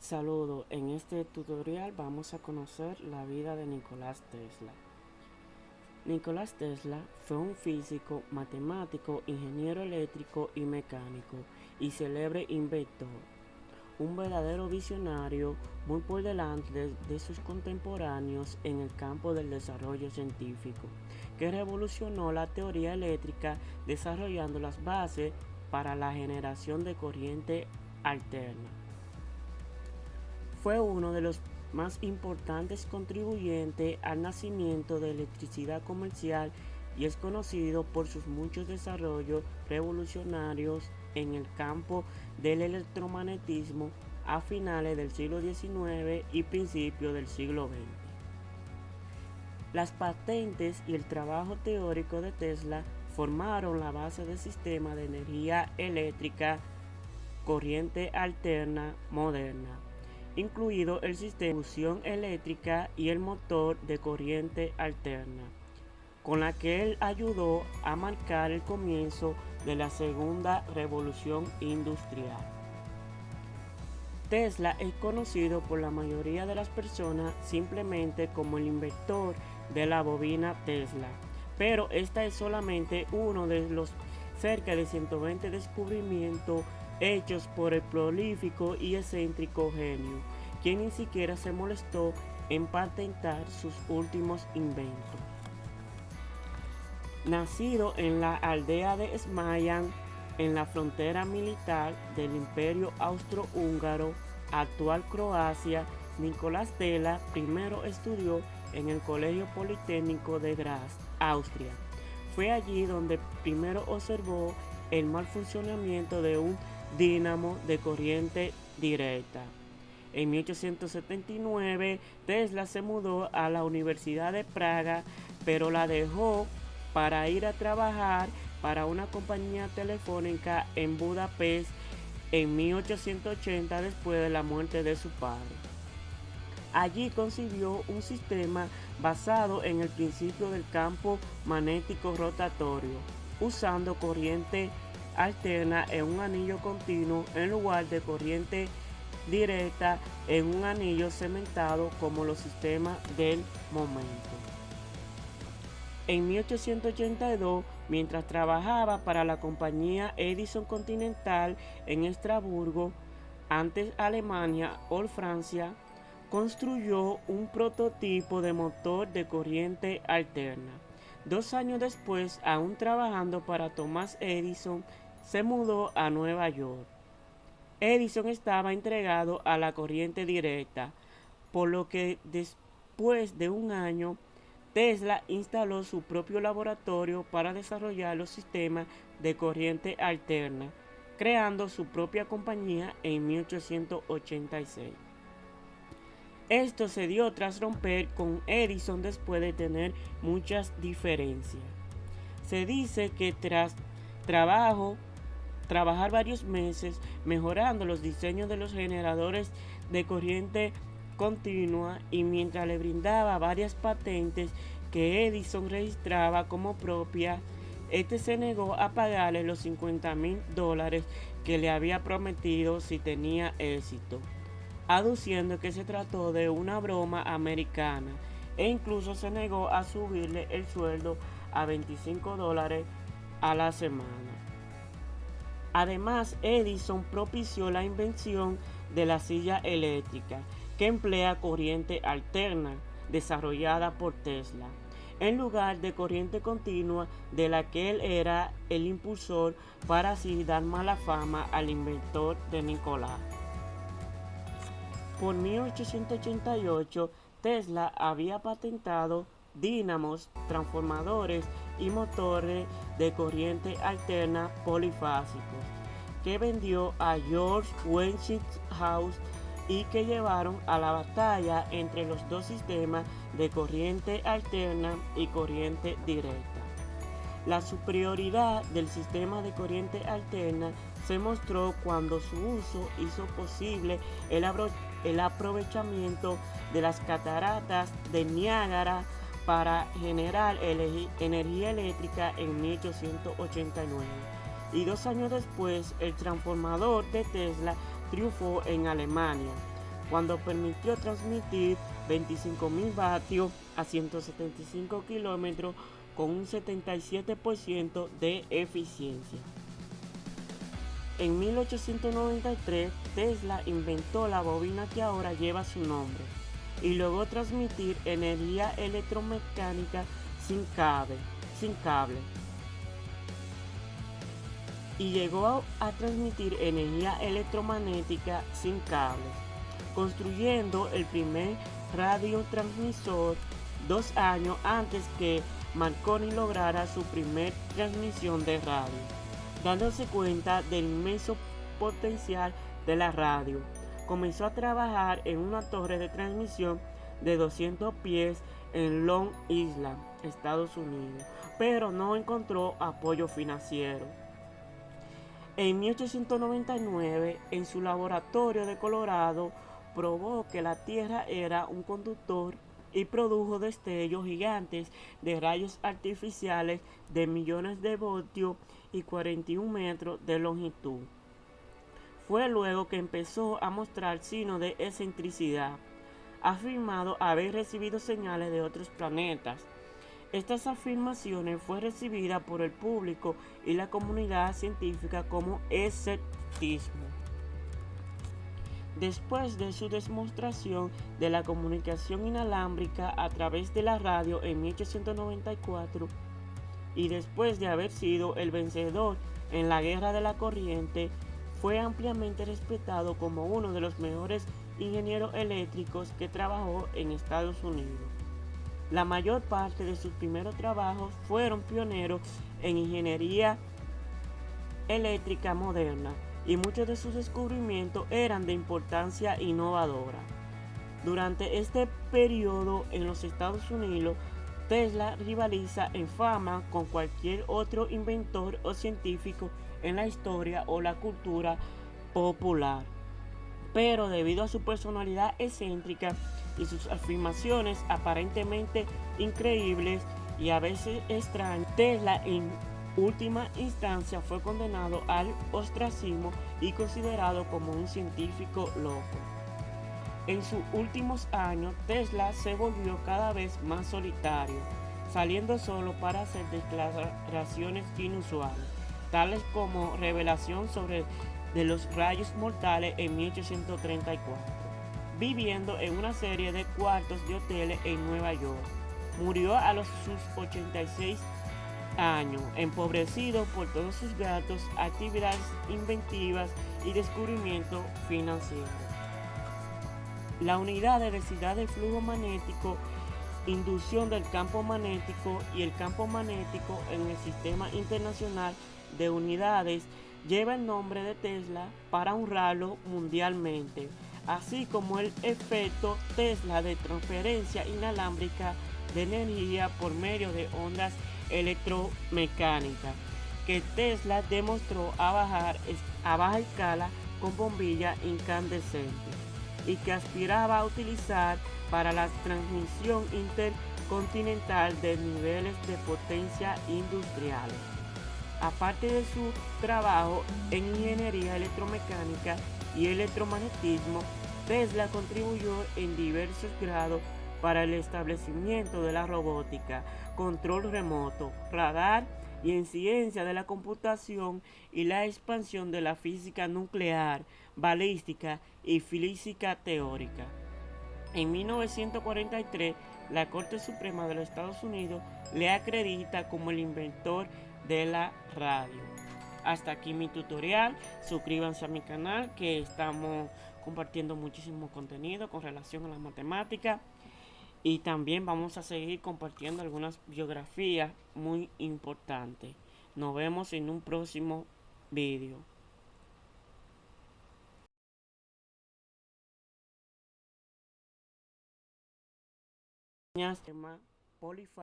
Saludos, en este tutorial vamos a conocer la vida de Nicolás Tesla. Nicolás Tesla fue un físico, matemático, ingeniero eléctrico y mecánico y célebre inventor, un verdadero visionario muy por delante de sus contemporáneos en el campo del desarrollo científico, que revolucionó la teoría eléctrica desarrollando las bases para la generación de corriente alterna. Fue uno de los más importantes contribuyentes al nacimiento de la electricidad comercial y es conocido por sus muchos desarrollos revolucionarios en el campo del electromagnetismo a finales del siglo XIX y principios del siglo XX. Las patentes y el trabajo teórico de Tesla formaron la base del sistema de energía eléctrica corriente alterna moderna, incluido el sistema de inducción eléctrica y el motor de corriente alterna, con la que él ayudó a marcar el comienzo de la segunda revolución industrial. Tesla es conocido por la mayoría de las personas simplemente como el inventor de la bobina Tesla, pero esta es solamente uno de los cerca de 120 descubrimientos hechos por el prolífico y excéntrico genio, quien ni siquiera se molestó en patentar sus últimos inventos. Nacido en la aldea de Smayan, en la frontera militar del Imperio Austrohúngaro, actual Croacia, Nicolás Tesla primero estudió en el Colegio Politécnico de Graz, Austria. Fue allí donde primero observó el mal funcionamiento de un dínamo de corriente directa. En 1879, Tesla se mudó a la Universidad de Praga, pero la dejó para ir a trabajar para una compañía telefónica en Budapest en 1880 después de la muerte de su padre. Allí concibió un sistema basado en el principio del campo magnético rotatorio, usando corriente alterna en un anillo continuo en lugar de corriente directa en un anillo cementado como los sistemas del momento. En 1882, mientras trabajaba para la compañía Edison Continental en Estrasburgo, antes Alemania, hoy Francia, construyó un prototipo de motor de corriente alterna. 2 años después, aún trabajando para Thomas Edison, se mudó a Nueva York. Edison estaba entregado a la corriente directa, por lo que después de un año, Tesla instaló su propio laboratorio para desarrollar los sistemas de corriente alterna, creando su propia compañía en 1886. Esto se dio tras romper con Edison después de tener muchas diferencias. Se dice que tras trabajar varios meses mejorando los diseños de los generadores de corriente continua y mientras le brindaba varias patentes que Edison registraba como propias, este se negó a pagarle los $50,000 que le había prometido si tenía éxito, aduciendo que se trató de una broma americana e incluso se negó a subirle el sueldo a $25 a la semana. Además, Edison propició la invención de la silla eléctrica, que emplea corriente alterna, desarrollada por Tesla, en lugar de corriente continua de la que él era el impulsor, para así dar mala fama al inventor de Nicolás. Por 1888, Tesla había patentado dínamos, transformadores y motores de corriente alterna polifásicos, que vendió a George Westinghouse y que llevaron a la batalla entre los dos sistemas de corriente alterna y corriente directa. La superioridad del sistema de corriente alterna se mostró cuando su uso hizo posible el aprovechamiento de las cataratas de Niágara para generar energía eléctrica en 1889. Y 2 años después, el transformador de Tesla triunfó en Alemania, cuando permitió transmitir 25.000 vatios a 175 kilómetros con un 77% de eficiencia. En 1893, Tesla inventó la bobina que ahora lleva su nombre y logró transmitir energía electromecánica sin cable. Y llegó a transmitir energía electromagnética sin cables, construyendo el primer radiotransmisor 2 años antes que Marconi lograra su primer transmisión de radio, dándose cuenta del inmenso potencial de la radio. Comenzó a trabajar en una torre de transmisión de 200 pies en Long Island, Estados Unidos, pero no encontró apoyo financiero. En 1899, en su laboratorio de Colorado, probó que la Tierra era un conductor y produjo destellos gigantes de rayos artificiales de millones de voltios y 41 metros de longitud. Fue luego que empezó a mostrar signos de excentricidad. Ha afirmado haber recibido señales de otros planetas. Estas afirmaciones fueron recibidas por el público y la comunidad científica como escepticismo. Después de su demostración de la comunicación inalámbrica a través de la radio en 1894 y después de haber sido el vencedor en la guerra de la corriente, fue ampliamente respetado como uno de los mejores ingenieros eléctricos que trabajó en Estados Unidos. La mayor parte de sus primeros trabajos fueron pioneros en ingeniería eléctrica moderna y muchos de sus descubrimientos eran de importancia innovadora. Durante este periodo en los Estados Unidos, Tesla rivaliza en fama con cualquier otro inventor o científico en la historia o la cultura popular. Pero debido a su personalidad excéntrica y sus afirmaciones aparentemente increíbles y a veces extrañas, Tesla en última instancia fue condenado al ostracismo y considerado como un científico loco. En sus últimos años, Tesla se volvió cada vez más solitario, saliendo solo para hacer declaraciones inusuales, tales como revelación sobre de los rayos mortales en 1834, viviendo en una serie de cuartos de hoteles en Nueva York. Murió a sus 86 años, empobrecido por todos sus gastos, actividades inventivas y descubrimientos financieros. La unidad de densidad del flujo magnético, inducción del campo magnético y el campo magnético en el Sistema Internacional de Unidades lleva el nombre de Tesla para honrarlo mundialmente, así como el efecto Tesla de transferencia inalámbrica de energía por medio de ondas electromecánicas, que Tesla demostró a baja escala con bombilla incandescente y que aspiraba a utilizar para la transmisión intercontinental de niveles de potencia industriales. Aparte de su trabajo en ingeniería electromecánica y electromagnetismo, Tesla contribuyó en diversos grados para el establecimiento de la robótica, control remoto, radar y en ciencia de la computación y la expansión de la física nuclear, balística y física teórica. En 1943, la Corte Suprema de los Estados Unidos le acredita como el inventor de la radio. Hasta aquí mi tutorial. Suscríbanse a mi canal, que estamos compartiendo muchísimo contenido con relación a la matemática, y también vamos a seguir compartiendo algunas biografías muy importantes. Nos vemos en un próximo vídeo.